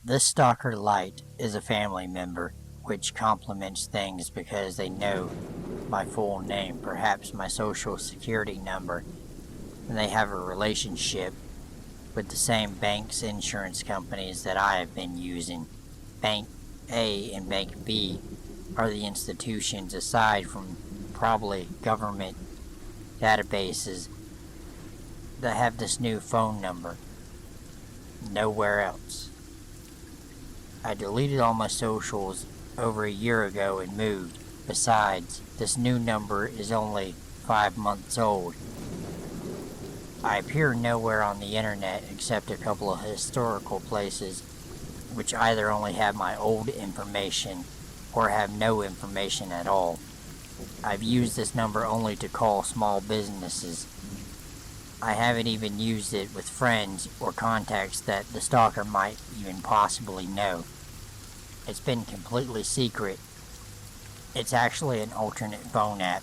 This Stalker Light is a family member, which complements things because they know my full name, perhaps my social security number, and they have a relationship with the same bank's insurance companies that I have been using. Bank A and Bank B are the institutions, aside from probably government databases, that have this new phone number. Nowhere else. I deleted all my socials over a year ago and moved. Besides, this new number is only 5 months old. I appear nowhere on the internet except a couple of historical places, which either only have my old information or have no information at all. I've used this number only to call small businesses. I haven't even used it with friends or contacts that the stalker might even possibly know. It's been completely secret. It's actually an alternate phone app,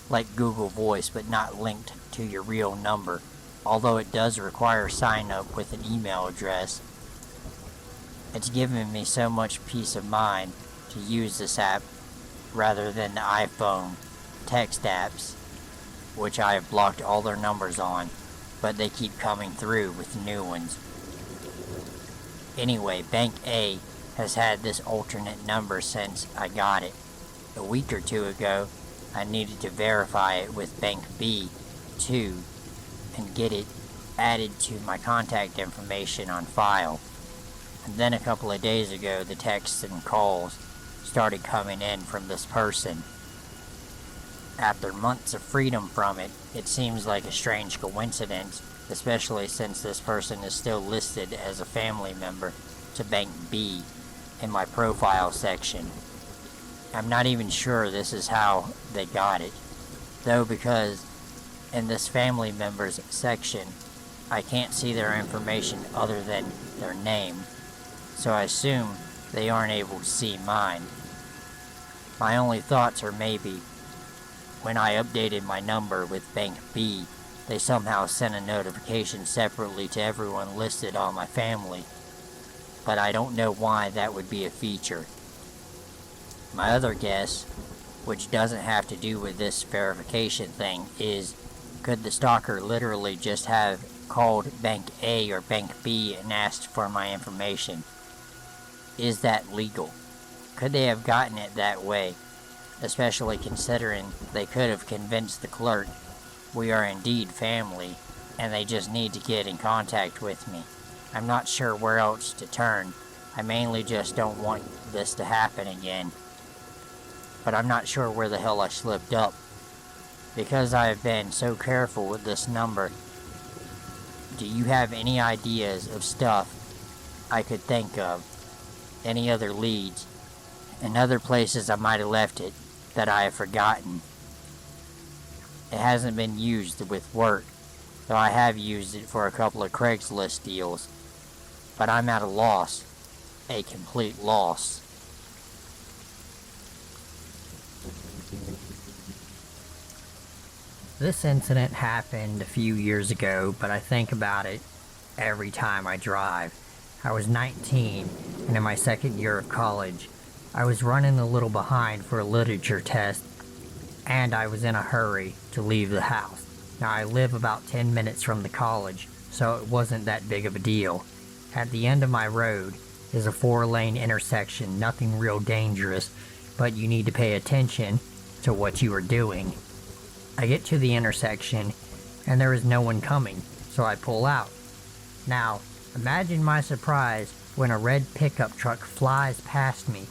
like Google Voice, but not linked to your real number, although it does require sign up with an email address. It's given me so much peace of mind to use this app rather than the iPhone text apps, which I have blocked all their numbers on, but they keep coming through with new ones. Anyway, Bank A has had this alternate number since I got it. A week or two ago, I needed to verify it with Bank B too and get it added to my contact information on file. And then a couple of days ago, the texts and calls started coming in from this person. After months of freedom from it, it seems like a strange coincidence, especially since this person is still listed as a family member to Bank B in my profile section. I'm not even sure this is how they got it, though, because in this family members section, I can't see their information other than their name, so I assume they aren't able to see mine. My only thoughts are maybe when I updated my number with Bank B, they somehow sent a notification separately to everyone listed on my family, but I don't know why that would be a feature. My other guess, which doesn't have to do with this verification thing, is could the stalker literally just have called Bank A or Bank B and asked for my information? Is that legal? Could they have gotten it that way? Especially considering they could have convinced the clerk we are indeed family and they just need to get in contact with me. I'm not sure where else to turn. I mainly just don't want this to happen again. But I'm not sure where the hell I slipped up. Because I have been so careful with this number, do you have any ideas of stuff I could think of? Any other leads? And other places I might have left it that I have forgotten. It hasn't been used with work, though I have used it for a couple of Craigslist deals. But I'm at a loss. A complete loss. This incident happened a few years ago, but I think about it every time I drive. I was 19 and in my second year of college. I was running a little behind for a literature test, and I was in a hurry to leave the house. Now, I live about 10 minutes from the college, so it wasn't that big of a deal. At the end of my road is a 4-lane intersection, nothing real dangerous, but you need to pay attention to what you are doing. I get to the intersection, and there is no one coming, so I pull out. Now, imagine my surprise when a red pickup truck flies past me,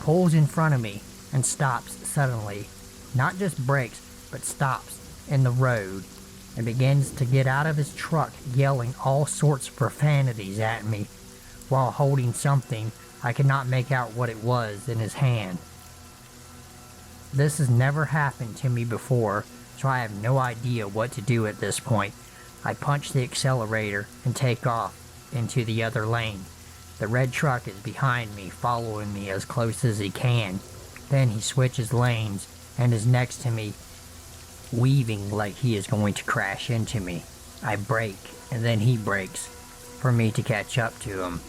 pulls in front of me, and stops suddenly. Not just brakes, but stops in the road and begins to get out of his truck yelling all sorts of profanities at me while holding something I could not make out what it was in his hand. This has never happened to me before, so I have no idea what to do at this point. I punch the accelerator and take off into the other lane. The red truck is behind me, following me as close as he can. Then he switches lanes and is next to me, weaving like he is going to crash into me. I brake, and then he brakes. for me to catch up to him.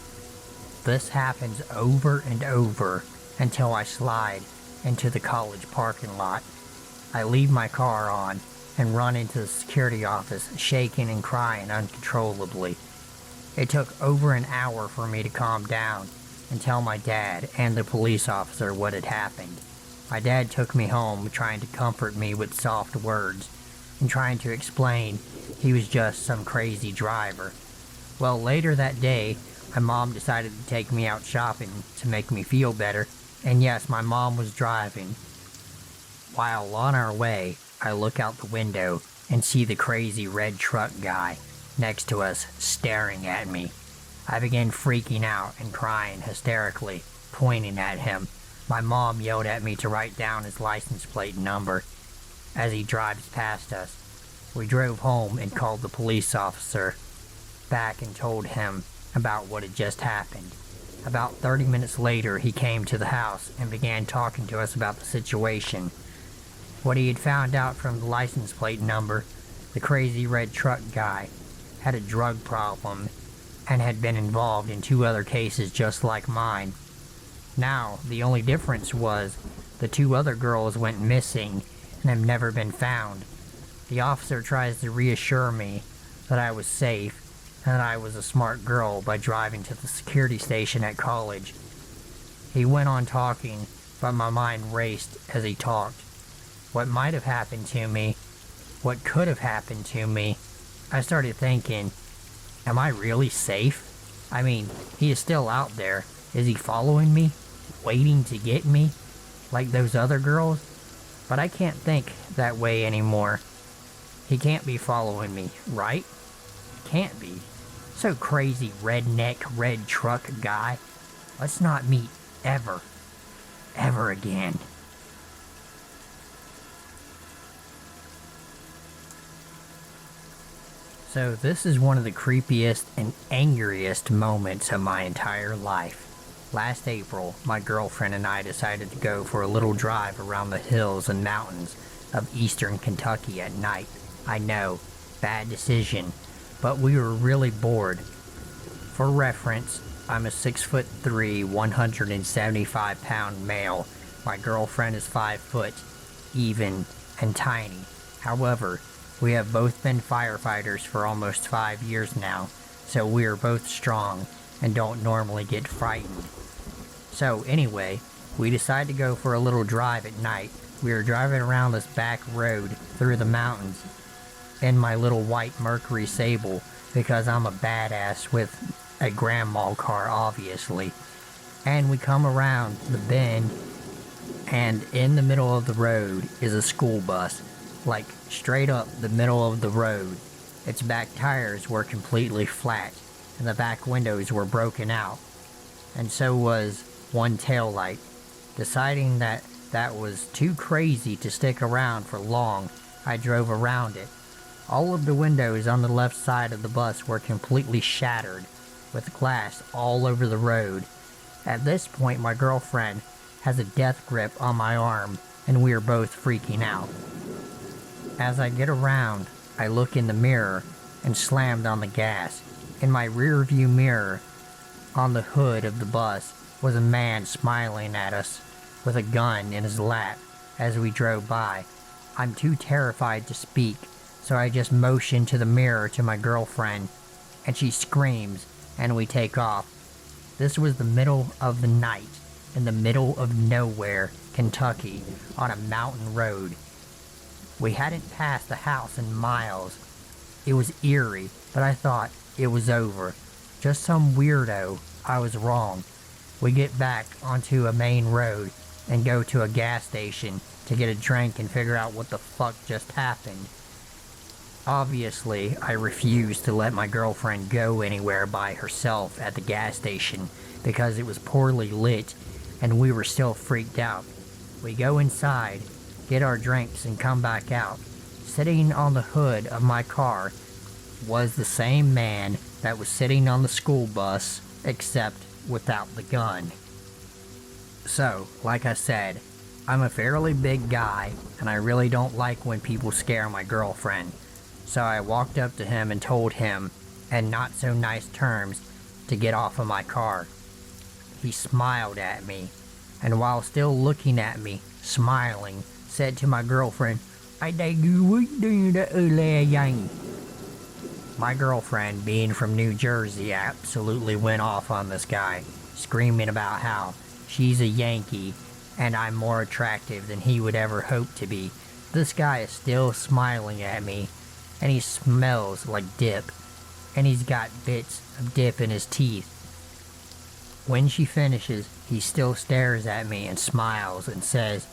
This happens over and over until I slide into the college parking lot. I leave my car on and run into the security office, shaking and crying uncontrollably. It took over an hour for me to calm down and tell my dad and the police officer what had happened. My dad took me home, trying to comfort me with soft words and trying to explain he was just some crazy driver. Well, later that day, my mom decided to take me out shopping to make me feel better, and yes, my mom was driving. While on our way, I look out the window and see the crazy red truck guy next to us staring at me. I began freaking out and crying hysterically, pointing at him. My mom yelled at me to write down his license plate number as he drives past us. We drove home and called the police officer back and told him about what had just happened. About 30 minutes later, he came to the house and began talking to us about the situation. What he had found out from the license plate number, the crazy red truck guy had a drug problem and had been involved in 2 other cases just like mine. Now, the only difference was the 2 other girls went missing and have never been found. The officer tries to reassure me that I was safe and that I was a smart girl by driving to the security station at college. He went on talking, but my mind raced as he talked. What might have happened to me, what could have happened to me, I started thinking, am I really safe? I mean, he is still out there. Is he following me? Waiting to get me? Like those other girls? But I can't think that way anymore. He can't be following me, right? Can't be. So crazy redneck red truck guy. Let's not meet ever. Ever again. So this is one of the creepiest and angriest moments of my entire life. Last April, my girlfriend and I decided to go for a little drive around the hills and mountains of eastern Kentucky at night. I know, bad decision, but we were really bored. For reference, I'm a 6'3", 175-pound male. My girlfriend is 5 foot, even, and tiny. However, we have both been firefighters for almost 5 years now, so we are both strong and don't normally get frightened. So anyway, we decided to go for a little drive at night. We were driving around this back road through the mountains in my little white Mercury Sable because I'm a badass with a grandma car, obviously. And we come around the bend, and in the middle of the road is a school bus. Like, straight up the middle of the road. Its back tires were completely flat, and the back windows were broken out. And so was one taillight. Deciding that that was too crazy to stick around for long, I drove around it. All of the windows on the left side of the bus were completely shattered, with glass all over the road. At this point, my girlfriend has a death grip on my arm, and we are both freaking out. As I get around, I look in the mirror and slammed on the gas. In my rear view mirror, on the hood of the bus, was a man smiling at us with a gun in his lap as we drove by. I'm too terrified to speak, so I just motion to the mirror to my girlfriend, and she screams, and we take off. This was the middle of the night, in the middle of nowhere, Kentucky, on a mountain road. We hadn't passed the house in miles. It was eerie, but I thought it was over. Just some weirdo. I was wrong. We get back onto a main road and go to a gas station to get a drink and figure out what the fuck just happened. Obviously, I refused to let my girlfriend go anywhere by herself at the gas station because it was poorly lit and we were still freaked out. We go inside, get our drinks, and come back out. Sitting on the hood of my car was the same man that was sitting on the school bus, except without the gun. So, like I said, I'm a fairly big guy, and I really don't like when people scare my girlfriend. So I walked up to him and told him and not so nice terms to get off of my car. He smiled at me, and while still looking at me, smiling, said to my girlfriend, "I think you would do that again." My girlfriend, being from New Jersey, absolutely went off on this guy, screaming about how she's a Yankee and I'm more attractive than he would ever hope to be. This guy is still smiling at me, and he smells like dip, and he's got bits of dip in his teeth. When she finishes, he still stares at me and smiles and says,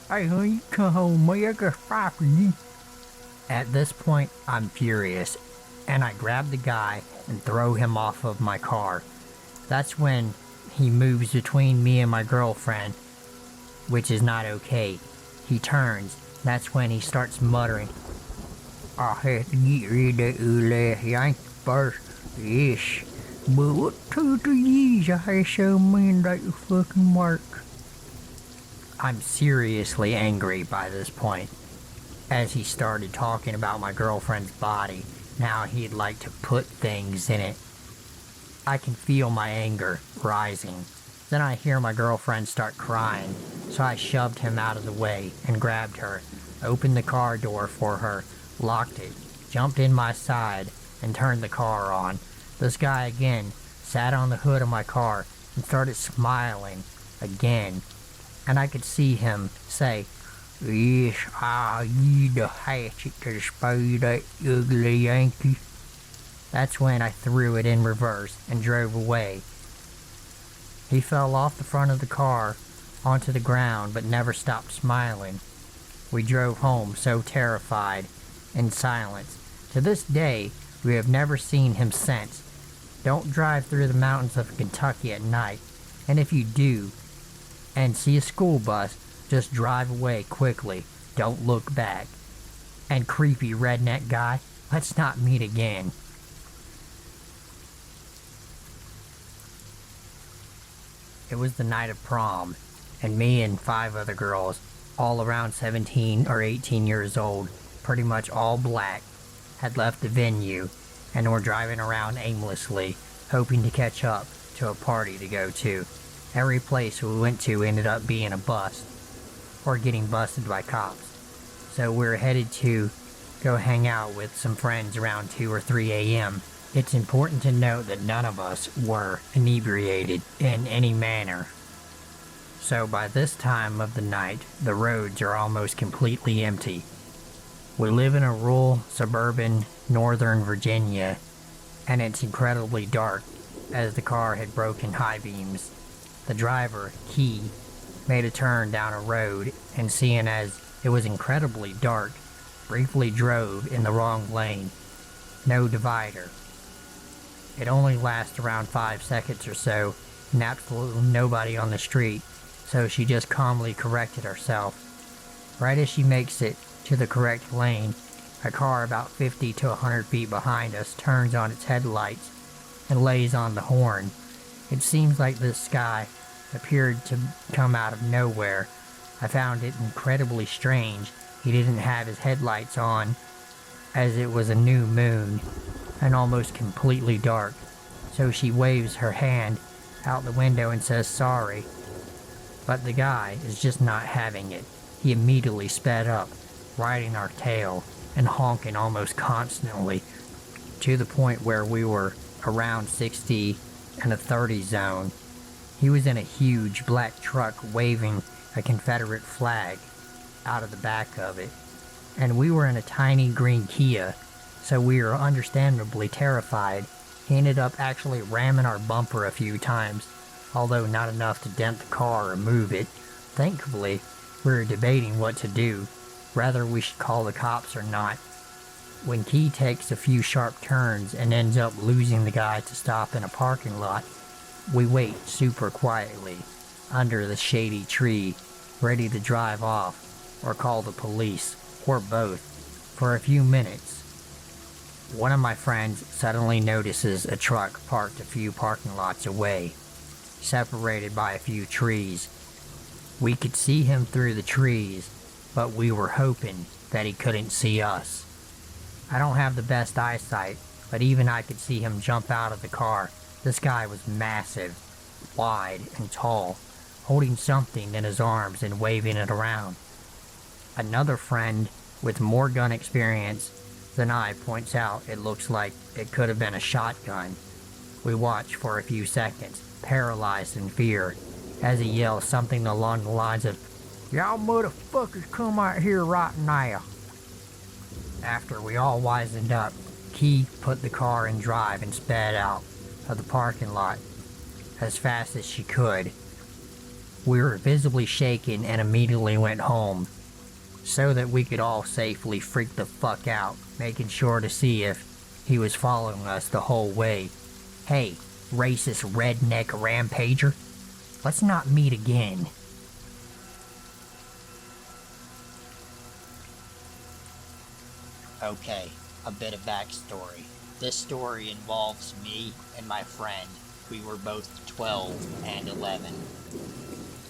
"Hey honey, come home, I got fry for you." At this point, I'm furious, and I grab the guy and throw him off of my car. That's when he moves between me and my girlfriend, which is not okay. He turns. That's when he starts muttering, "I have to get rid of that Yankee first. Yes, but what took the years I had so many that fucking work?" I'm seriously angry by this point, as he started talking about my girlfriend's body, and how he'd like to put things in it. I can feel my anger rising. Then I hear my girlfriend start crying, so I shoved him out of the way and grabbed her, opened the car door for her, locked it, jumped in my side, and turned the car on. This guy again sat on the hood of my car and started smiling again, and I could see him say, "Yes, I need a hatchet to spade that ugly Yankee." That's when I threw it in reverse and drove away. He fell off the front of the car onto the ground but never stopped smiling. We drove home so terrified, in silence. To this day, we have never seen him since. Don't drive through the mountains of Kentucky at night, and if you do, and see a school bus, just drive away quickly. Don't look back. And creepy redneck guy, let's not meet again. It was the night of prom, and me and 5 other girls, all around 17 or 18 years old, pretty much all black, had left the venue and were driving around aimlessly, hoping to catch up to a party to go to. Every place we went to ended up being a bust, or getting busted by cops. So we were headed to go hang out with some friends around 2 or 3 a.m. It's important to note that none of us were inebriated in any manner. So by this time of the night, the roads are almost completely empty. We live in a rural, suburban, northern Virginia, and it's incredibly dark, as the car had broken high beams. The driver, Key, made a turn down a road, and seeing as it was incredibly dark, briefly drove in the wrong lane. No divider. It only lasts around 5 seconds or so, and absolutely nobody on the street, so she just calmly corrected herself. Right as she makes it to the correct lane, a car about 50 to 100 feet behind us turns on its headlights and lays on the horn. It seems like this guy appeared to come out of nowhere. I found it incredibly strange. He didn't have his headlights on, as it was a new moon and almost completely dark. So she waves her hand out the window and says sorry. But the guy is just not having it. He immediately sped up, riding our tail and honking almost constantly, to the point where we were around 60 and a 30 zone. He was in a huge black truck waving a Confederate flag out of the back of it, and we were in a tiny green Kia, so we were understandably terrified. He ended up actually ramming our bumper a few times, although not enough to dent the car or move it. Thankfully, we were debating what to do, whether we should call the cops or not, when Key takes a few sharp turns and ends up losing the guy to stop in a parking lot. We wait super quietly, under the shady tree, ready to drive off, or call the police, or both, for a few minutes. One of my friends suddenly notices a truck parked a few parking lots away, separated by a few trees. We could see him through the trees, but we were hoping that he couldn't see us. I don't have the best eyesight, but even I could see him jump out of the car. This guy was massive, wide, and tall, holding something in his arms and waving it around. Another friend with more gun experience than I points out it looks like it could have been a shotgun. We watch for a few seconds, paralyzed in fear, as he yells something along the lines of, "Y'all motherfuckers come out here right now." After we all wisened up, Key put the car in drive and sped out of the parking lot as fast as she could. We were visibly shaken and immediately went home, so that we could all safely freak the fuck out, making sure to see if he was following us the whole way. Hey, racist redneck rampager, let's not meet again. Okay, a bit of backstory. This story involves me and my friend. We were both 12 and 11.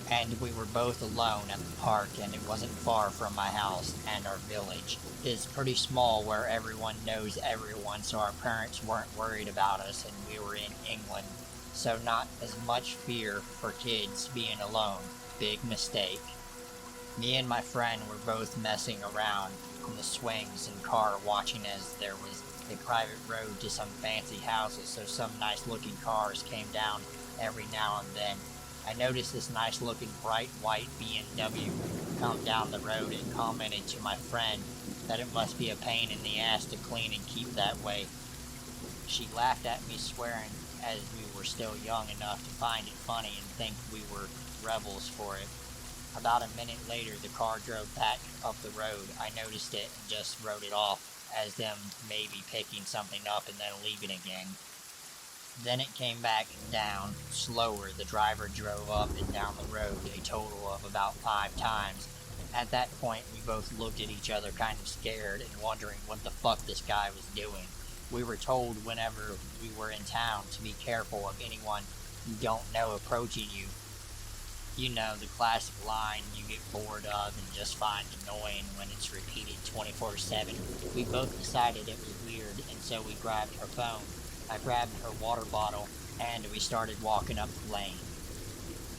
And we were both alone at the park, and it wasn't far from my house and our village. It is pretty small where everyone knows everyone, so our parents weren't worried about us, and we were in England, so not as much fear for kids being alone. Big mistake. Me and my friend were both messing around on the swings and car, watching as there was a private road to some fancy houses, so some nice looking cars came down every now and then. I noticed this nice looking bright white BMW come down the road and commented to my friend that it must be a pain in the ass to clean and keep that way. She laughed at me, swearing as we were still young enough to find it funny and think we were rebels for it. About a minute later, the car drove back up the road. I noticed it and just wrote it off as them maybe picking something up and then leaving again. Then it came back down, slower. The driver drove up and down the road a total of about 5 times. At that point, we both looked at each other kind of scared and wondering what the fuck this guy was doing. We were told whenever we were in town to be careful of anyone you don't know approaching you. You know, the classic line you get bored of and just find annoying when it's repeated 24/7. We both decided it was weird, and so we grabbed her phone. I grabbed her water bottle, and we started walking up the lane.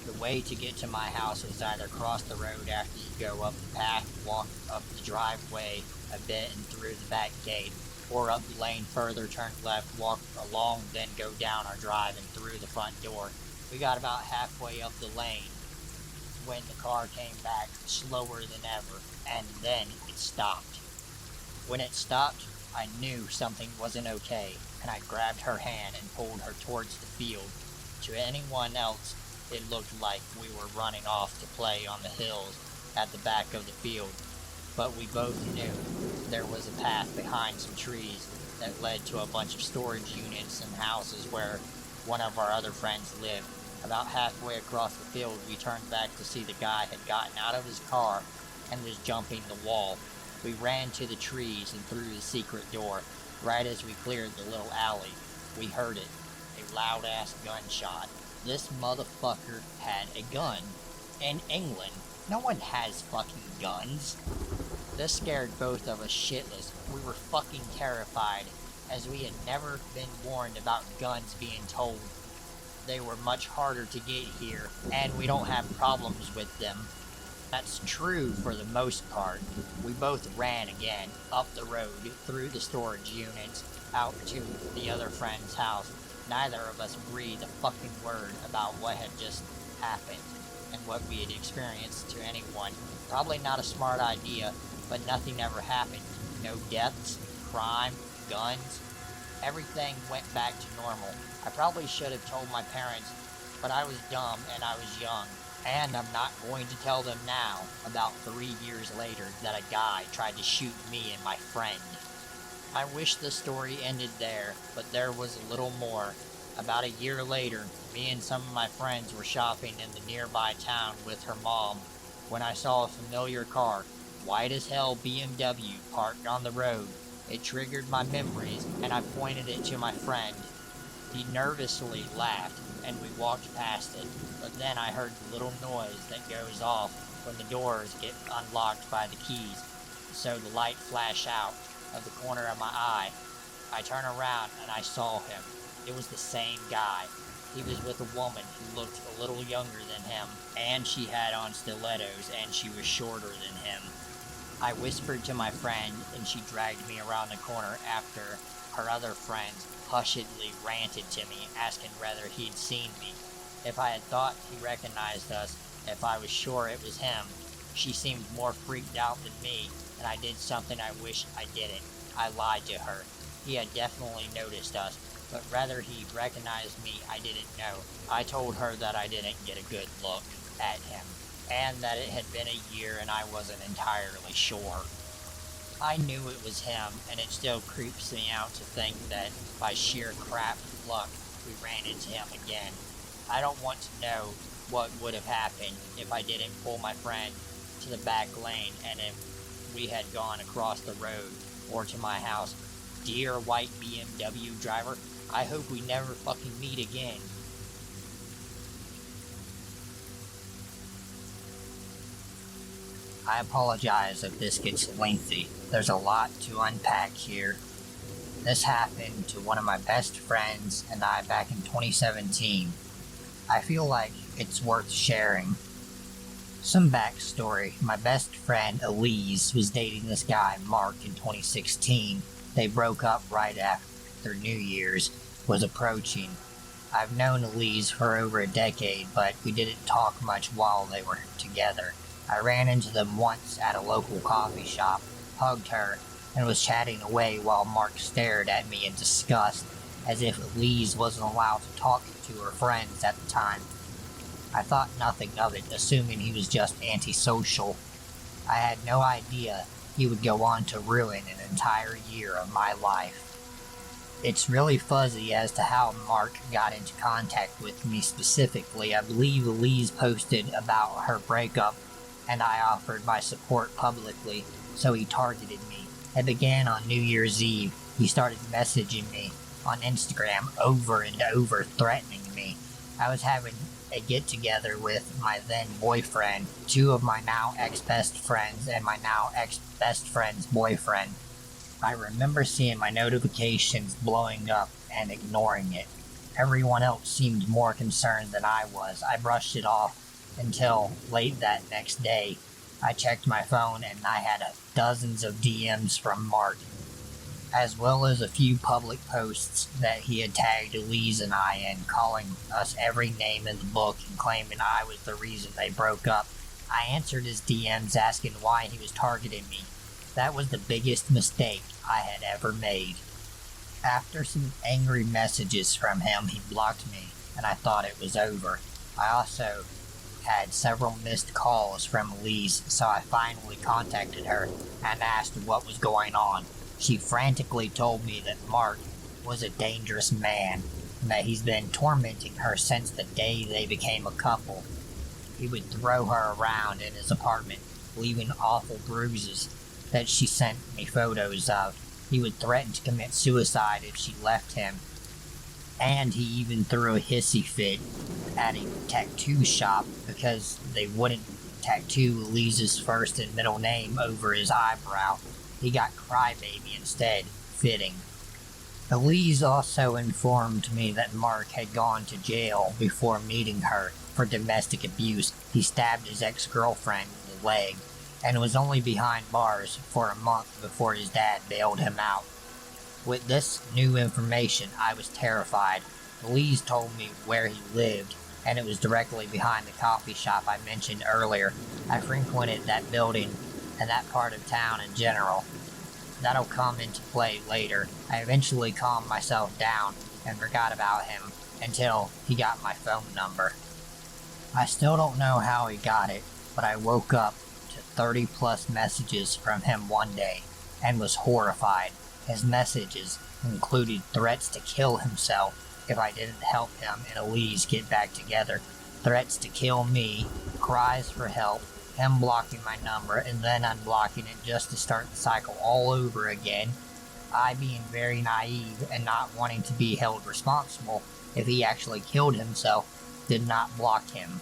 The way to get to my house was either cross the road after you go up the path, walk up the driveway a bit and through the back gate, or up the lane further, turn left, walk along, then go down our drive and through the front door. We got about halfway up the lane when the car came back slower than ever, and then it stopped. When it stopped, I knew something wasn't okay, and I grabbed her hand and pulled her towards the field. To anyone else, it looked like we were running off to play on the hills at the back of the field, but we both knew there was a path behind some trees that led to a bunch of storage units and houses where one of our other friends lived. About halfway across the field, we turned back to see the guy had gotten out of his car and was jumping the wall. We ran to the trees and through the secret door. Right as we cleared the little alley, we heard it, a loud-ass gunshot. This motherfucker had a gun. In England, no one has fucking guns. This scared both of us shitless. We were fucking terrified, as we had never been warned about guns being told. They were much harder to get here, and we don't have problems with them. That's true for the most part. We both ran again, up the road, through the storage units, out to the other friend's house. Neither of us breathed a fucking word about what had just happened and what we had experienced to anyone. Probably not a smart idea, but nothing ever happened. No deaths, crime, guns. Everything went back to normal. I probably should have told my parents, but I was dumb and I was young. And I'm not going to tell them now, about 3 years later, that a guy tried to shoot me and my friend. I wish the story ended there, but there was a little more. About a year later, me and some of my friends were shopping in the nearby town with her mom when I saw a familiar car, white as hell BMW, parked on the road. It triggered my memories, and I pointed it to my friend. He nervously laughed, and we walked past it, but then I heard the little noise that goes off when the doors get unlocked by the keys, so the light flashed out of the corner of my eye. I turned around and I saw him. It was the same guy. He was with a woman who looked a little younger than him, and she had on stilettos, and she was shorter than him. I whispered to my friend, and she dragged me around the corner after her other friends hushedly ranted to me, asking whether he'd seen me, if I had thought he recognized us, if I was sure it was him. She seemed more freaked out than me, and I did something I wish I didn't. I lied to her. He had definitely noticed us, but whether he recognized me, I didn't know. I told her that I didn't get a good look at him, and that it had been a year and I wasn't entirely sure. I knew it was him, and it still creeps me out to think that by sheer crap luck, we ran into him again. I don't want to know what would have happened if I didn't pull my friend to the back lane and if we had gone across the road or to my house. Dear white BMW driver, I hope we never fucking meet again. I apologize if this gets lengthy. There's a lot to unpack here. This happened to one of my best friends and I back in 2017. I feel like it's worth sharing. Some backstory. My best friend Elise was dating this guy Mark in 2016. They broke up right after New Year's was approaching. I've known Elise for over a decade, but we didn't talk much while they were together. I ran into them once at a local coffee shop, hugged her, and was chatting away while Mark stared at me in disgust, as if Elise wasn't allowed to talk to her friends at the time. I thought nothing of it, assuming he was just antisocial. I had no idea he would go on to ruin an entire year of my life. It's really fuzzy as to how Mark got into contact with me specifically. I believe Elise posted about her breakup, and I offered my support publicly, so he targeted me. It began on New Year's Eve. He started messaging me on Instagram over and over, threatening me. I was having a get-together with my then-boyfriend, two of my now ex-best friends, and my now ex-best friend's boyfriend. I remember seeing my notifications blowing up and ignoring it. Everyone else seemed more concerned than I was. I brushed it off until late that next day. I checked my phone and I had dozens of DMs from Mark, as well as a few public posts that he had tagged Elise and I in, calling us every name in the book and claiming I was the reason they broke up. I answered his DMs asking why he was targeting me. That was the biggest mistake I had ever made. After some angry messages from him, he blocked me, and I thought it was over. I also had several missed calls from Elise, so I finally contacted her and asked what was going on. She frantically told me that Mark was a dangerous man, and that he's been tormenting her since the day they became a couple. He would throw her around in his apartment, leaving awful bruises that she sent me photos of. He would threaten to commit suicide if she left him, and he even threw a hissy fit at a tattoo shop because they wouldn't tattoo Elise's first and middle name over his eyebrow. He got Crybaby instead, fitting. Elise also informed me that Mark had gone to jail before meeting her for domestic abuse. He stabbed his ex-girlfriend in the leg and was only behind bars for a month before his dad bailed him out. With this new information, I was terrified. Elise told me where he lived, and it was directly behind the coffee shop I mentioned earlier. I frequented that building and that part of town in general. That'll come into play later. I eventually calmed myself down and forgot about him until he got my phone number. I still don't know how he got it, but I woke up to 30 plus messages from him one day and was horrified. His messages included threats to kill himself if I didn't help him and Elise get back together, threats to kill me, cries for help, him blocking my number and then unblocking it just to start the cycle all over again, I being very naive and not wanting to be held responsible if he actually killed himself, did not block him.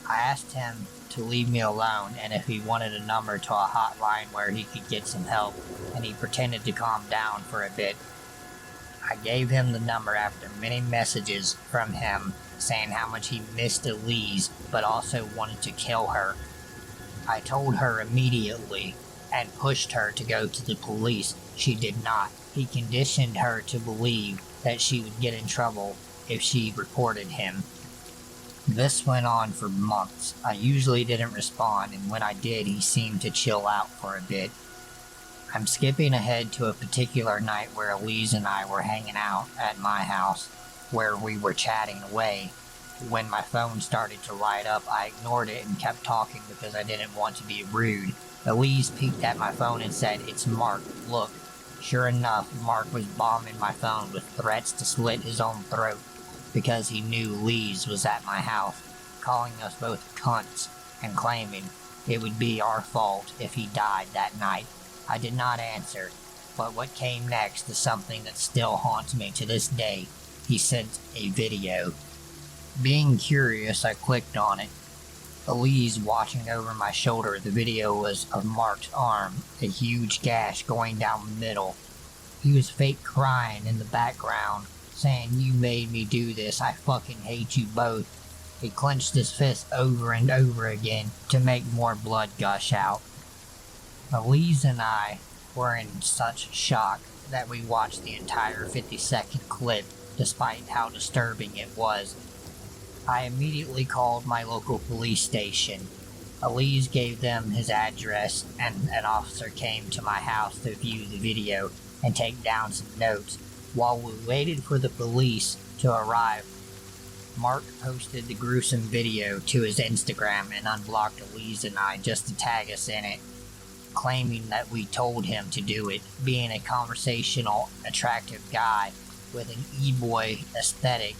I asked him to leave me alone and if he wanted a number to a hotline where he could get some help, and he pretended to calm down for a bit I gave him the number after many messages from him saying how much he missed Elise but also wanted to kill her. I told her immediately and pushed her to go to the police. She did not. He conditioned her to believe that she would get in trouble if she reported him. This went on for months. I usually didn't respond, and when I did, he seemed to chill out for a bit. I'm skipping ahead to a particular night where Elise and I were hanging out at my house, where we were chatting away. When my phone started to light up, I ignored it and kept talking because I didn't want to be rude. Elise peeked at my phone and said, "It's Mark, look." Sure enough, Mark was bombing my phone with threats to slit his own throat because he knew Elise was at my house, calling us both cunts and claiming it would be our fault if he died that night. I did not answer, but what came next is something that still haunts me to this day. He sent a video. Being curious, I clicked on it. Elise watching over my shoulder. The video was of Mark's arm, a huge gash going down the middle. He was fake crying in the background, saying, "You made me do this, I fucking hate you both." He clenched his fist over and over again to make more blood gush out. Elise and I were in such shock that we watched the entire 50-second clip, despite how disturbing it was. I immediately called my local police station. Elise gave them his address, and an officer came to my house to view the video and take down some notes. While we waited for the police to arrive, Mark posted the gruesome video to his Instagram and unblocked Elise and I just to tag us in it, claiming that we told him to do it. Being a conversational, attractive guy with an e-boy aesthetic,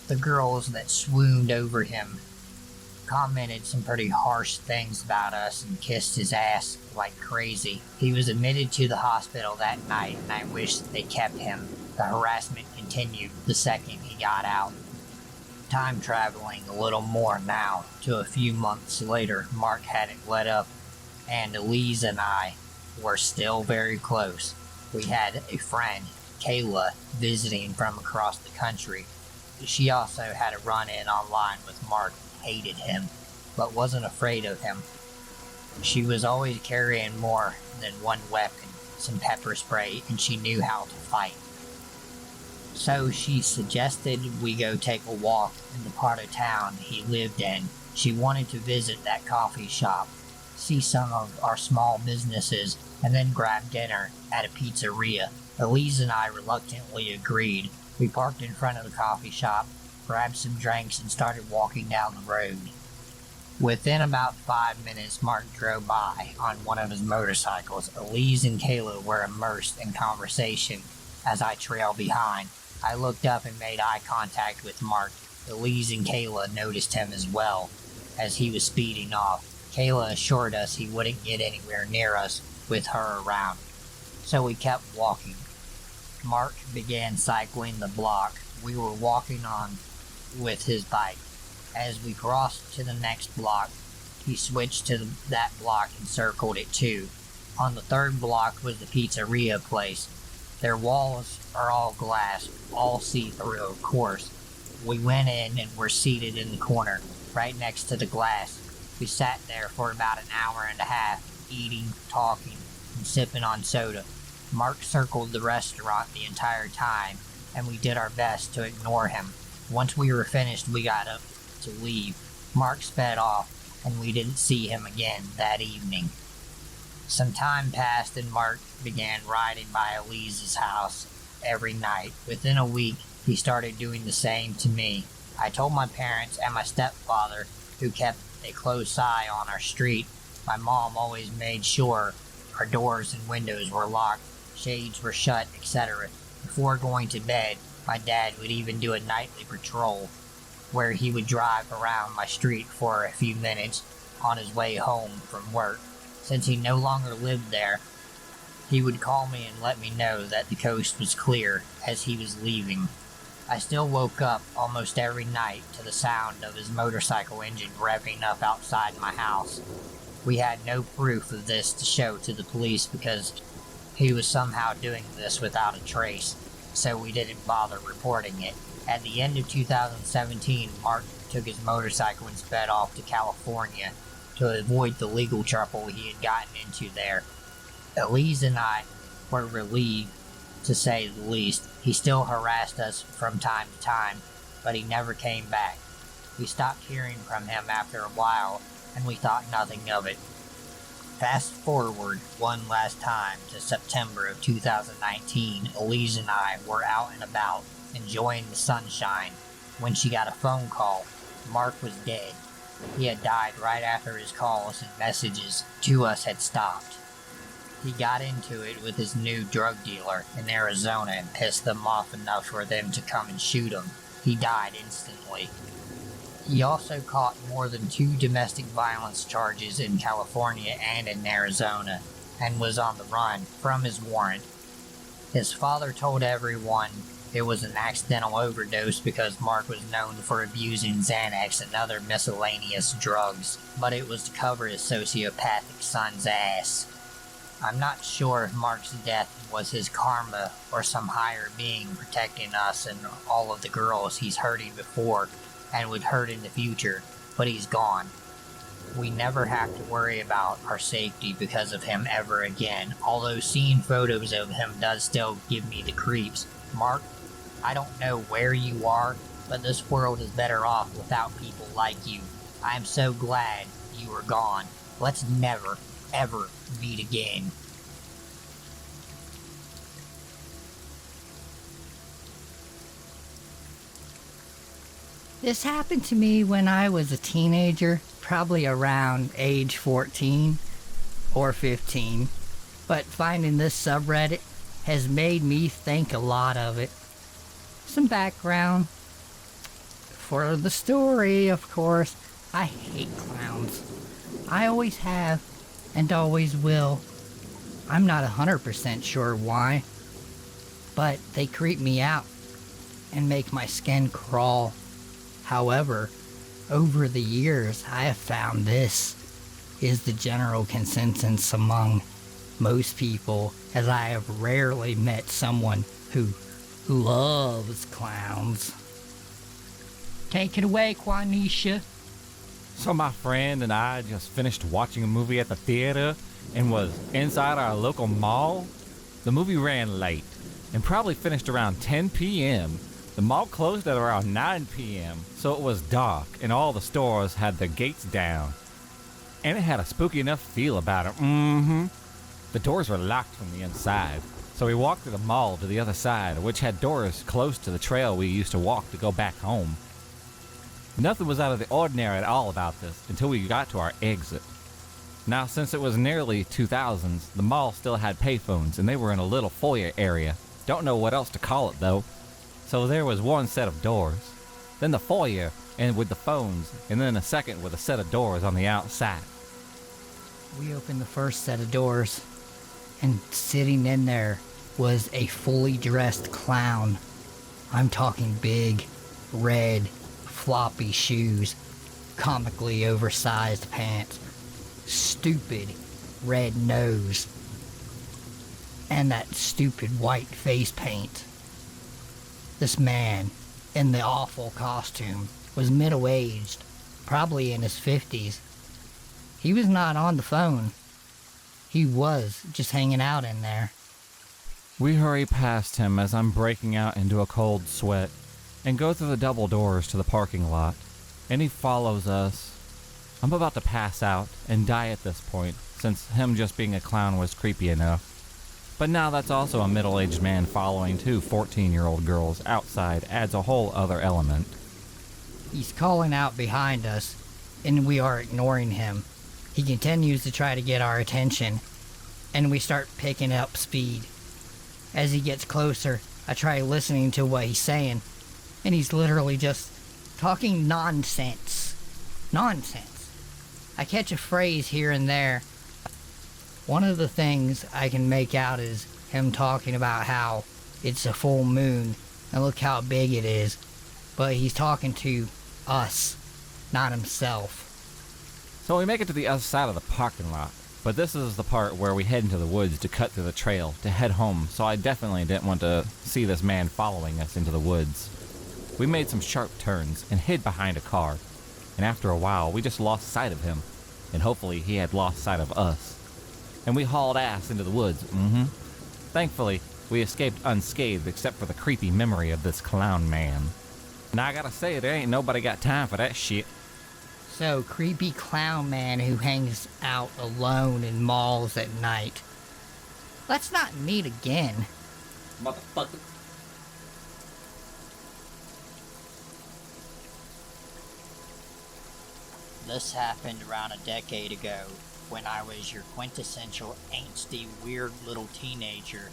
the girls that swooned over him commented some pretty harsh things about us and kissed his ass like crazy. He was admitted to the hospital that night, and I wish they kept him. The harassment continued the second he got out. Time traveling a little more now to a few months later. Mark hadn't let up, and Elise and I were still very close. We had a friend, Kayla, visiting from across the country. She also had a run-in online with Mark, hated him, but wasn't afraid of him. She was always carrying more than one weapon, some pepper spray, and she knew how to fight. So she suggested we go take a walk in the part of town he lived in. She wanted to visit that coffee shop, see some of our small businesses, and then grab dinner at a pizzeria. Elise and I reluctantly agreed. We parked in front of the coffee shop, grabbed some drinks, and started walking down the road. Within about 5 minutes, Mark drove by on one of his motorcycles. Elise and Kayla were immersed in conversation as I trailed behind. I looked up and made eye contact with Mark. Elise and Kayla noticed him as well as he was speeding off. Kayla assured us he wouldn't get anywhere near us with her around, so we kept walking. Mark began cycling the block. We were walking on with his bike. As we crossed to the next block, he switched to that block and circled it too. On the third block was the pizzeria place. Their walls are all glass, all see-through, of course. We went in and were seated in the corner, right next to the glass. We sat there for about an hour and a half, eating, talking, and sipping on soda. Mark circled the restaurant the entire time, and we did our best to ignore him. Once we were finished, we got up to leave. Mark sped off, and we didn't see him again that evening. Some time passed, and Mark began riding by Elise's house every night. Within a week, he started doing the same to me. I told my parents and my stepfather, who kept a close eye on our street. My mom always made sure our doors and windows were locked, shades were shut, etc. Before going to bed, my dad would even do a nightly patrol, where he would drive around my street for a few minutes on his way home from work. Since he no longer lived there, he would call me and let me know that the coast was clear as he was leaving. I still woke up almost every night to the sound of his motorcycle engine revving up outside my house. We had no proof of this to show to the police because he was somehow doing this without a trace. so we didn't bother reporting it. At the end of 2017, Mark took his motorcycle and sped off to California to avoid the legal trouble he had gotten into there. Elise and I were relieved, to say the least. He still harassed us from time to time, but he never came back. We stopped hearing from him after a while, and we thought nothing of it. Fast forward one last time to September of 2019, Elise and I were out and about, enjoying the sunshine, when she got a phone call. Mark was dead. He had died right after his calls and messages to us had stopped. He got into it with his new drug dealer in Arizona and pissed them off enough for them to come and shoot him. He died instantly. He also caught more than 2 domestic violence charges in California and in Arizona, and was on the run from his warrant. His father told everyone it was an accidental overdose because Mark was known for abusing Xanax and other miscellaneous drugs, but it was to cover his sociopathic son's ass. I'm not sure if Mark's death was his karma or some higher being protecting us and all of the girls he's hurting before and would hurt in the future, but he's gone. We never have to worry about our safety because of him ever again, although seeing photos of him does still give me the creeps. Mark, I don't know where you are, but this world is better off without people like you. I am so glad you are gone. Let's never, ever meet again. This happened to me when I was a teenager, probably around age 14 or 15, but finding this subreddit has made me think a lot of it. Some background for the story, of course. I hate clowns. I always have and always will. I'm not 100% sure why, but they creep me out and make my skin crawl. However, over the years, I have found this is the general consensus among most people, as I have rarely met someone who loves clowns. Take it away, Quanisha. So my friend and I just finished watching a movie at the theater and was inside our local mall. The movie ran late and probably finished around 10 p.m. The mall closed at around 9 p.m., so it was dark and all the stores had their gates down. And it had a spooky enough feel about it. The doors were locked from the inside, so we walked through the mall to the other side, which had doors close to the trail we used to walk to go back home. Nothing was out of the ordinary at all about this until we got to our exit. Now, since it was nearly 2000s, the mall still had payphones, and they were in a little foyer area. Don't know what else to call it, though. So there was one set of doors, then the foyer, and with the phones, and then a second with a set of doors on the outside. We opened the first set of doors, and sitting in there was a fully dressed clown. I'm talking big, red, floppy shoes, comically oversized pants, stupid red nose, and that stupid white face paint. This man, in the awful costume, was middle-aged, probably in his 50s. He was not on the phone. He was just hanging out in there. We hurry past him as I'm breaking out into a cold sweat and go through the double doors to the parking lot, and he follows us. I'm about to pass out and die at this point, since him just being a clown was creepy enough. But now that's also a middle-aged man following 2 14-year-old girls outside adds a whole other element. He's calling out behind us, and we are ignoring him. He continues to try to get our attention, and we start picking up speed. As he gets closer, I try listening to what he's saying, and he's literally just talking nonsense. Nonsense. I catch a phrase here and there. One of the things I can make out is him talking about how it's a full moon, and look how big it is. But he's talking to us, not himself. So we make it to the other side of the parking lot, But this is the part where we head into the woods to cut through the trail to head home, so I definitely didn't want to see this man following us into the woods. We made some sharp turns and hid behind a car, and after a while we just lost sight of him, and hopefully he had lost sight of us. And we hauled ass into the woods, Thankfully, we escaped unscathed except for the creepy memory of this clown man. And I gotta say, there ain't nobody got time for that shit. So, creepy clown man who hangs out alone in malls at night. Let's not meet again. Motherfucker. This happened around a decade ago, when I was your quintessential angsty, weird little teenager,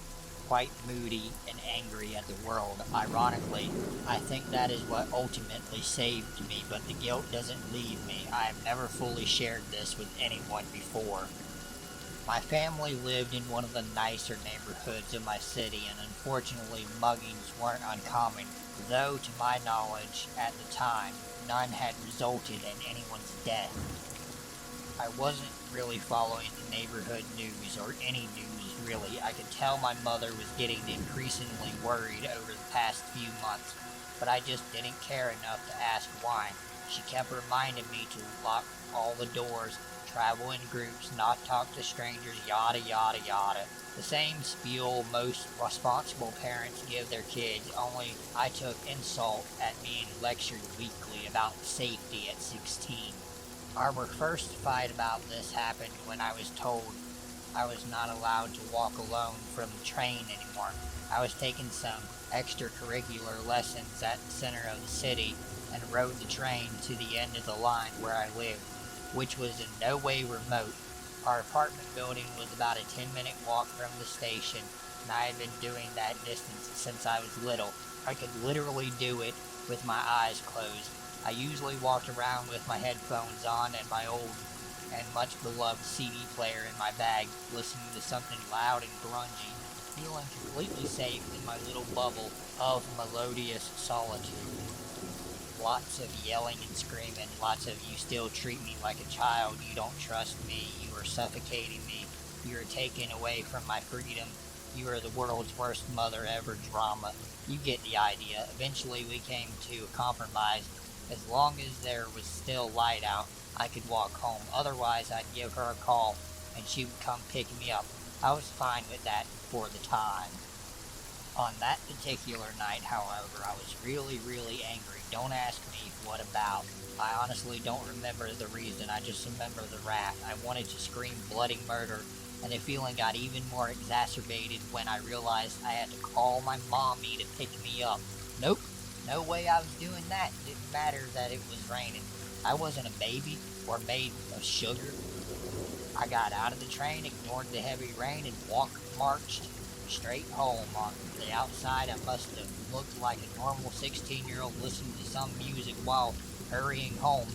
quite moody and angry at the world. Ironically, I think that is what ultimately saved me, but the guilt doesn't leave me. I have never fully shared this with anyone before. My family lived in one of the nicer neighborhoods of my city, and unfortunately muggings weren't uncommon, though to my knowledge at the time, none had resulted in anyone's death. I wasn't really following the neighborhood news, or any news really. I could tell my mother was getting increasingly worried over the past few months, but I just didn't care enough to ask why. She kept reminding me to lock all the doors, travel in groups, not talk to strangers, yada yada yada. The same spiel most responsible parents give their kids, only I took insult at being lectured weekly about safety at 16. Our first fight about this happened when I was told I was not allowed to walk alone from the train anymore. I was taking some extracurricular lessons at the center of the city and rode the train to the end of the line where I lived, which was in no way remote. Our apartment building was about a 10-minute walk from the station, and I had been doing that distance since I was little. I could literally do it with my eyes closed. I usually walked around with my headphones on and my old and much beloved CD player in my bag, listening to something loud and grungy, feeling completely safe in my little bubble of melodious solitude. Lots of yelling and screaming, lots of "you still treat me like a child, you don't trust me, you are suffocating me, you are taking away from my freedom, you are the world's worst mother ever" drama. You get the idea. Eventually we came to a compromise. As long as there was still light out, I could walk home. Otherwise, I'd give her a call, and she would come pick me up. I was fine with that for the time. On that particular night, however, I was really, really angry. Don't ask me what about. I honestly don't remember the reason. I just remember the wrath. I wanted to scream bloody murder, and the feeling got even more exacerbated when I realized I had to call my mommy to pick me up. Nope. No way I was doing that. It didn't matter that it was raining. I wasn't a baby or made of sugar. I got out of the train, ignored the heavy rain, and marched straight home. On the outside, I must have looked like a normal 16-year-old listening to some music while hurrying home.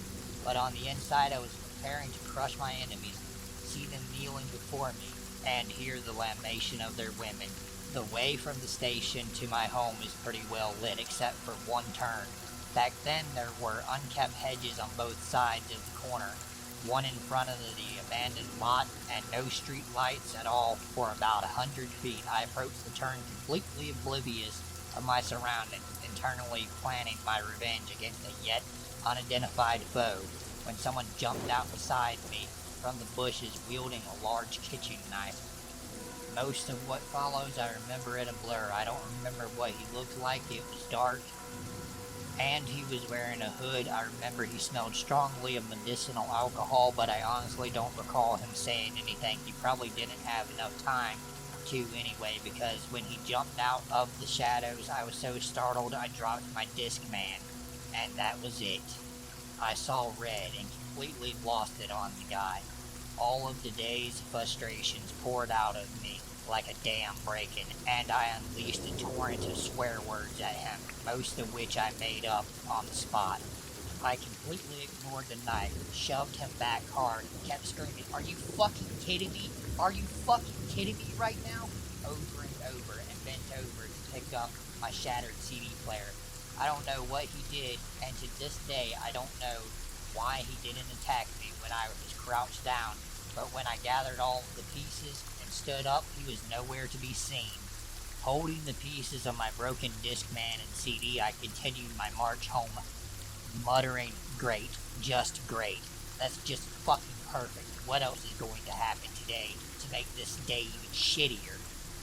But on the inside, I was preparing to crush my enemies, see them kneeling before me, and hear the lamentation of their women. The way from the station to my home is pretty well lit, except for one turn. Back then, there were unkept hedges on both sides of the corner, one in front of the abandoned lot, and no street lights at all for about 100 feet. I approached the turn completely oblivious of my surroundings, internally planning my revenge against a yet unidentified foe, when someone jumped out beside me from the bushes wielding a large kitchen knife. Most of what follows I remember in a blur. I don't remember what he looked like. It was dark, and he was wearing a hood. I remember he smelled strongly of medicinal alcohol, but I honestly don't recall him saying anything. He probably didn't have enough time to anyway, because when he jumped out of the shadows, I was so startled I dropped my Discman, and that was it. I saw red and completely lost it on the guy. All of the day's frustrations poured out of me like a dam breaking, and I unleashed a torrent of swear words at him, most of which I made up on the spot. I completely ignored the knife, shoved him back hard, and kept screaming, "Are you fucking kidding me? Are you fucking kidding me right now?" over and over, and bent over to pick up my shattered CD player. I don't know what he did, and to this day I don't know why he didn't attack me when I was crouched down but when I gathered all of the pieces and stood up, he was nowhere to be seen. Holding the pieces of my broken Discman and CD, I continued my march home, muttering, "Great, just great. That's just fucking perfect. What else is going to happen today to make this day even shittier?"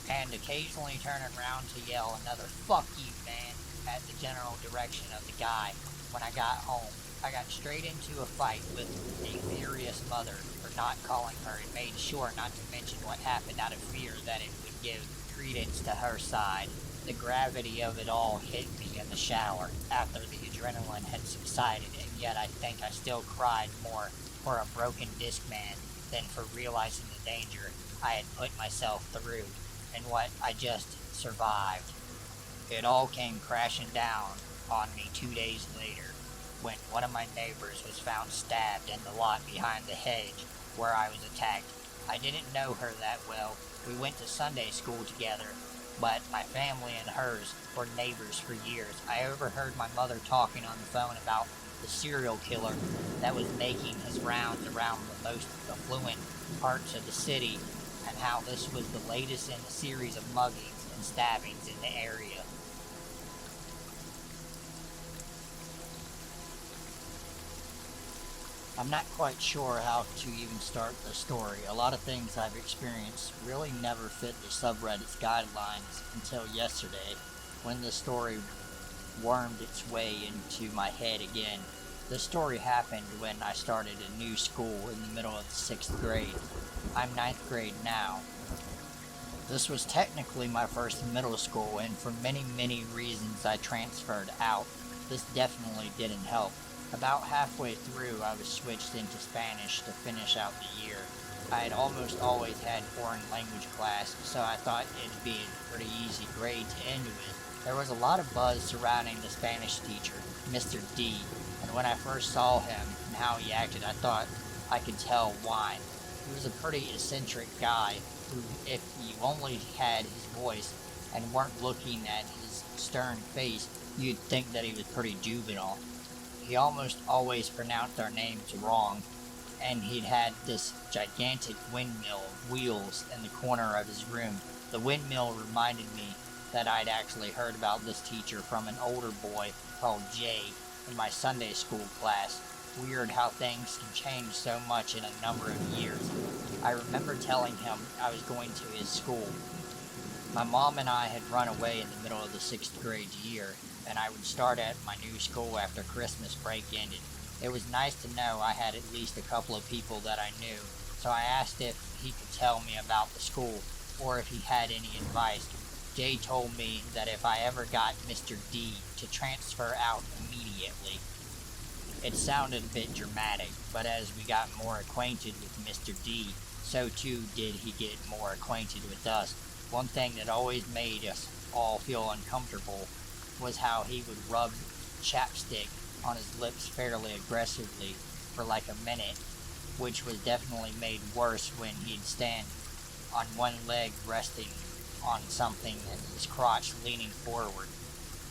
And occasionally turning around to yell another "fuck you, man" at the general direction of the guy. When I got home, I got straight into a fight with a furious mother for not calling her and made sure not to mention what happened out of fear that it would give credence to her side. The gravity of it all hit me in the shower after the adrenaline had subsided, and yet I think I still cried more for a broken Discman than for realizing the danger I had put myself through and what I just survived. It all came crashing down on me 2 days later, when one of my neighbors was found stabbed in the lot behind the hedge where I was attacked. I didn't know her that well. We went to Sunday school together, but my family and hers were neighbors for years. I overheard my mother talking on the phone about the serial killer that was making his rounds around the most affluent parts of the city, and how this was the latest in a series of muggings and stabbings in the area. I'm not quite sure how to even start the story. A lot of things I've experienced really never fit the subreddit's guidelines until yesterday, when the story wormed its way into my head again. The story happened when I started a new school in the middle of the 6th grade. I'm 9th grade now. This was technically my first middle school, and for many, many reasons I transferred out. This definitely didn't help. About halfway through, I was switched into Spanish to finish out the year. I had almost always had foreign language class, so I thought it'd be a pretty easy grade to end with. There was a lot of buzz surrounding the Spanish teacher, Mr. D, and when I first saw him and how he acted, I thought I could tell why. He was a pretty eccentric guy who, if you only had his voice and weren't looking at his stern face, you'd think that he was pretty juvenile. He almost always pronounced our names wrong, and he'd had this gigantic windmill of wheels in the corner of his room. The windmill reminded me that I'd actually heard about this teacher from an older boy called Jay in my Sunday school class. Weird how things can change so much in a number of years. I remember telling him I was going to his school. My mom and I had run away in the middle of the 6th grade year, and I would start at my new school after Christmas break ended. It was nice to know I had at least a couple of people that I knew, so I asked if he could tell me about the school, or if he had any advice. Jay told me that if I ever got Mr. D to transfer out immediately. It sounded a bit dramatic, but as we got more acquainted with Mr. D, so too did he get more acquainted with us. One thing that always made us all feel uncomfortable was how he would rub chapstick on his lips fairly aggressively for like a minute, which was definitely made worse when he'd stand on one leg resting on something and his crotch leaning forward.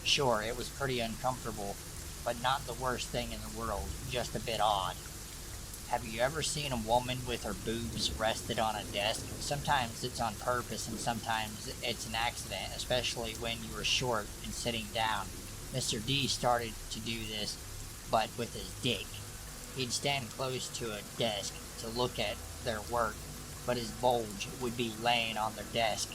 Sure, it was pretty uncomfortable, but not the worst thing in the world, just a bit odd. Have you ever seen a woman with her boobs rested on a desk? Sometimes it's on purpose and sometimes it's an accident, especially when you are short and sitting down. Mr. D started to do this, but with his dick. He'd stand close to a desk to look at their work, but his bulge would be laying on their desk.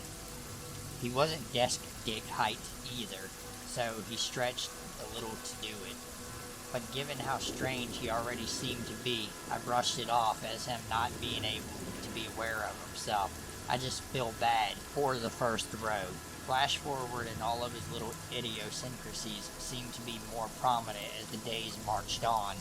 He wasn't desk dick height either, so he stretched a little to do it. But given how strange he already seemed to be, I brushed it off as him not being able to be aware of himself. I just feel bad for the first row. Flash forward and all of his little idiosyncrasies seemed to be more prominent as the days marched on.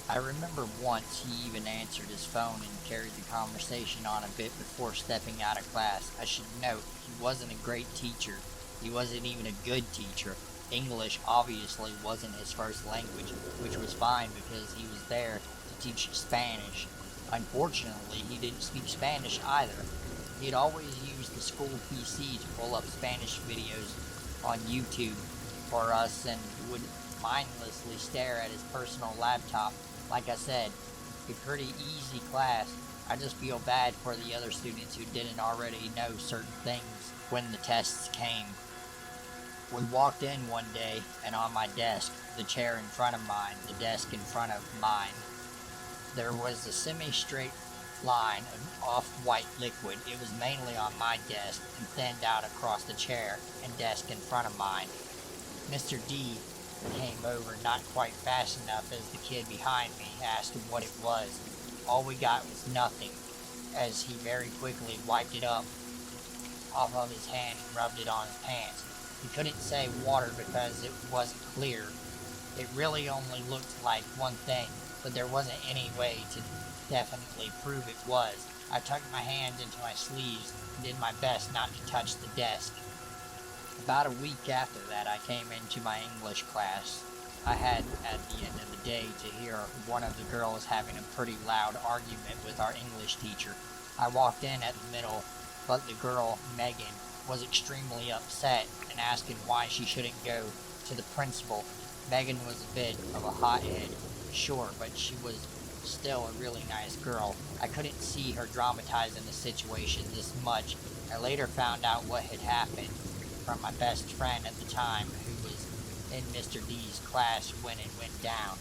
I remember once he even answered his phone and carried the conversation on a bit before stepping out of class. I should note, he wasn't a great teacher. He wasn't even a good teacher. English obviously wasn't his first language, which was fine because he was there to teach Spanish. Unfortunately, he didn't speak Spanish either. He'd always use the school PC to pull up Spanish videos on YouTube for us and would mindlessly stare at his personal laptop. Like I said, a pretty easy class. I just feel bad for the other students who didn't already know certain things when the tests came. We walked in one day, and on my desk, the chair in front of mine, the desk in front of mine, there was a semi-straight line of off-white liquid. It was mainly on my desk and thinned out across the chair and desk in front of mine. Mr. D came over not quite fast enough as the kid behind me asked him what it was. All we got was nothing, as he very quickly wiped it up off of his hand and rubbed it on his pants. He couldn't say water because it wasn't clear. It really only looked like one thing, but there wasn't any way to definitely prove it was. I tucked my hands into my sleeves and did my best not to touch the desk. About a week after that, I came into my English class. I had, at the end of the day, to hear one of the girls having a pretty loud argument with our English teacher. I walked in at the middle, but the girl, Megan, was extremely upset and asking why she shouldn't go to the principal. Megan was a bit of a hothead, sure, but she was still a really nice girl. I couldn't see her dramatizing the situation this much. I later found out what had happened from my best friend at the time, who was in Mr. D's class when it went down.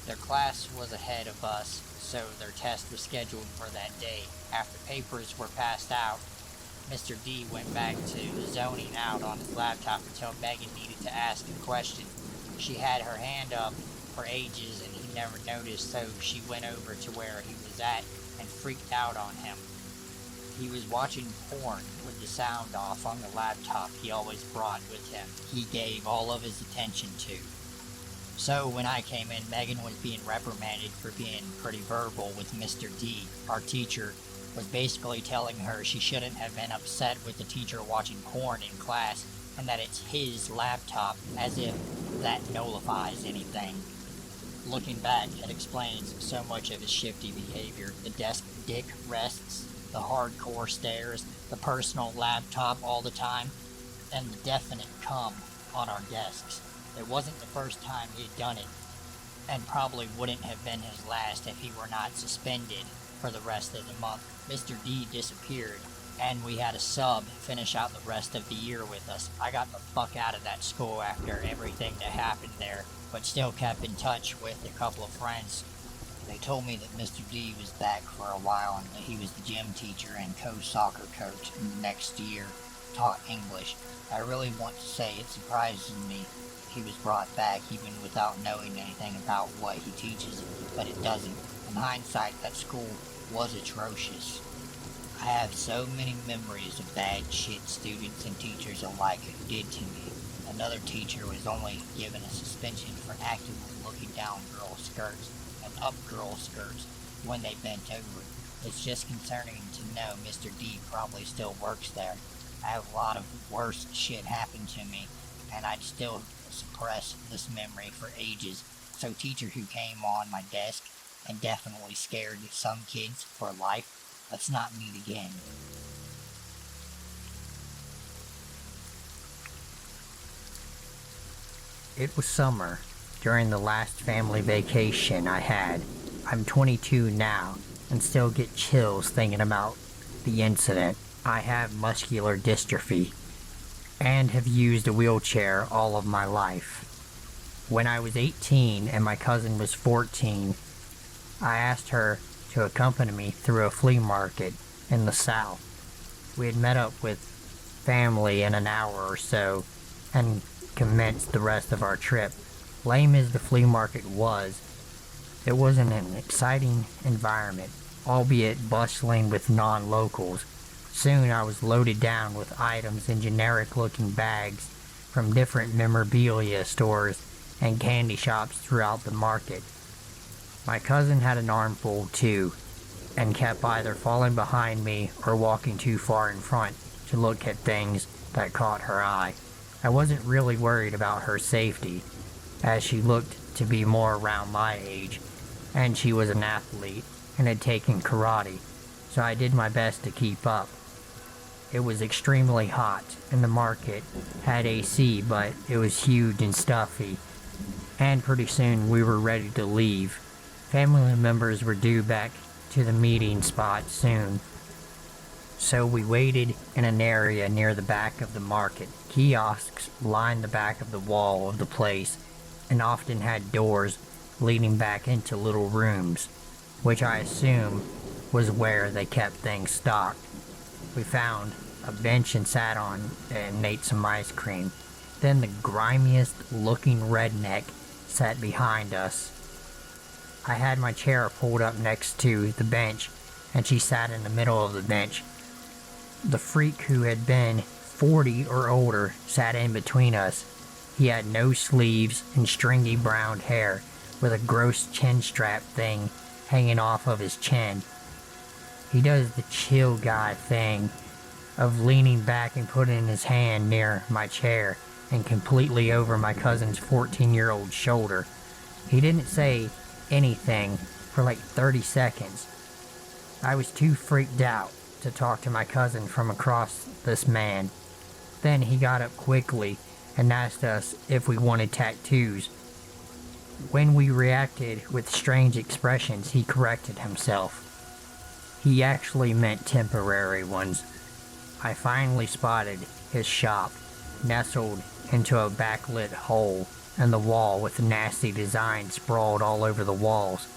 Their class was ahead of us, so their test was scheduled for that day. After papers were passed out, Mr. D went back to zoning out on his laptop until Megan needed to ask a question. She had her hand up for ages and he never noticed, so she went over to where he was at and freaked out on him. He was watching porn with the sound off on the laptop he always brought with him. He gave all of his attention to. So when I came in, Megan was being reprimanded for being pretty verbal with Mr. D. Our teacher was basically telling her she shouldn't have been upset with the teacher watching porn in class and that it's his laptop, as if that nullifies anything. Looking back, it explains so much of his shifty behavior. The desk dick rests, the hardcore stares, the personal laptop all the time, and the definite cum on our desks. It wasn't the first time he had done it, and probably wouldn't have been his last if he were not suspended for the rest of the month. Mr. D disappeared, and we had a sub finish out the rest of the year with us. I got the fuck out of that school after everything that happened there, but still kept in touch with a couple of friends. They told me that Mr. D was back for a while and that he was the gym teacher and co-soccer coach, and next year taught English. I really want to say it surprises me he was brought back even without knowing anything about what he teaches, but it doesn't. In hindsight, that school was atrocious. I have so many memories of bad shit students and teachers alike did to me. Another teacher was only given a suspension for actively looking down girls' skirts and up girls' skirts when they bent over. It's just concerning to know Mr. D probably still works there. I have a lot of worse shit happen to me, and I'd still suppress this memory for ages. So teacher who came on my desk and definitely scared some kids for life, let's not meet again. It was summer, during the last family vacation I had. I'm 22 now, and still get chills thinking about the incident. I have muscular dystrophy, and have used a wheelchair all of my life. When I was 18 and my cousin was 14, I asked her to accompany me through a flea market in the South. We had met up with family in an hour or so, and commenced the rest of our trip. Lame as the flea market was, it wasn't an exciting environment, albeit bustling with non-locals. Soon I was loaded down with items in generic-looking bags from different memorabilia stores and candy shops throughout the market. My cousin had an armful too, and kept either falling behind me or walking too far in front to look at things that caught her eye. I wasn't really worried about her safety, as she looked to be more around my age, and she was an athlete and had taken karate, so I did my best to keep up. It was extremely hot, and the market had AC, but it was huge and stuffy, and pretty soon we were ready to leave. Family members were due back to the meeting spot soon. So we waited in an area near the back of the market. Kiosks lined the back of the wall of the place and often had doors leading back into little rooms, which I assume was where they kept things stocked. We found a bench and sat on it and ate some ice cream. Then the grimiest looking redneck sat behind us. I had my chair pulled up next to the bench and she sat in the middle of the bench. The freak, who had been 40 or older, sat in between us. He had no sleeves and stringy brown hair with a gross chin strap thing hanging off of his chin. He does the chill guy thing of leaning back and putting his hand near my chair and completely over my cousin's 14-year-old shoulder. He didn't say anything for like 30 seconds. I was too freaked out to talk to my cousin from across this man. Then he got up quickly and asked us if we wanted tattoos. When we reacted with strange expressions, he corrected himself. He actually meant temporary ones. I finally spotted his shop, nestled into a backlit hole in the wall with nasty designs sprawled all over the walls.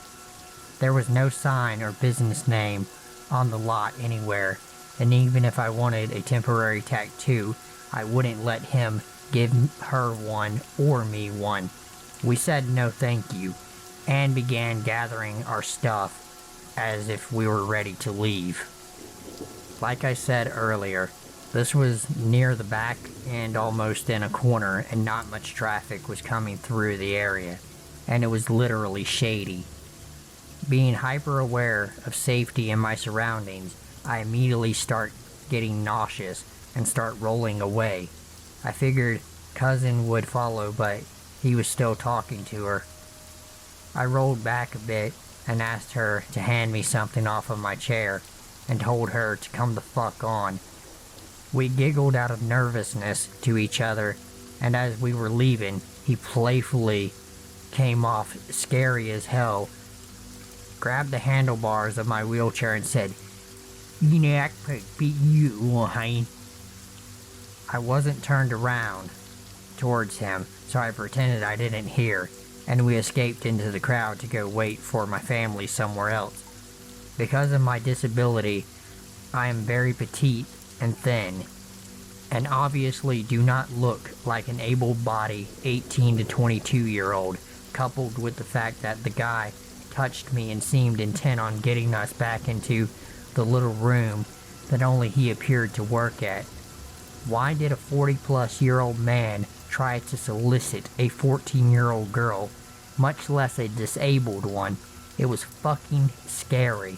There was no sign or business name on the lot anywhere, and even if I wanted a temporary tattoo, I wouldn't let him give her one or me one. We said no thank you, and began gathering our stuff as if we were ready to leave. Like I said earlier, this was near the back and almost in a corner, and not much traffic was coming through the area, and it was literally shady. Being hyper aware of safety in my surroundings, I immediately start getting nauseous and start rolling away. I figured cousin would follow, but he was still talking to her. I rolled back a bit and asked her to hand me something off of my chair and told her to come the fuck on. We giggled out of nervousness to each other, and as we were leaving, he playfully came off scary as hell, grabbed the handlebars of my wheelchair and said, "You know, I could beat you, honey." I wasn't turned around towards him, so I pretended I didn't hear, and we escaped into the crowd to go wait for my family somewhere else. Because of my disability, I am very petite and thin, and obviously do not look like an able-bodied 18 to 22-year-old, coupled with the fact that the guy touched me and seemed intent on getting us back into the little room that only he appeared to work at. Why did a 40-plus-year-old man try to solicit a 14-year-old girl, much less a disabled one? It was fucking scary,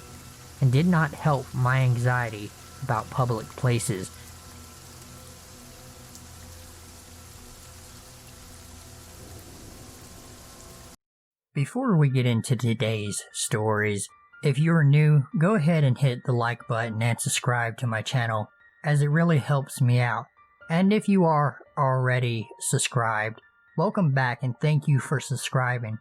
and did not help my anxiety about public places. Before we get into today's stories, if you're new, go ahead and hit the like button and subscribe to my channel, as it really helps me out. And if you are already subscribed, welcome back and thank you for subscribing.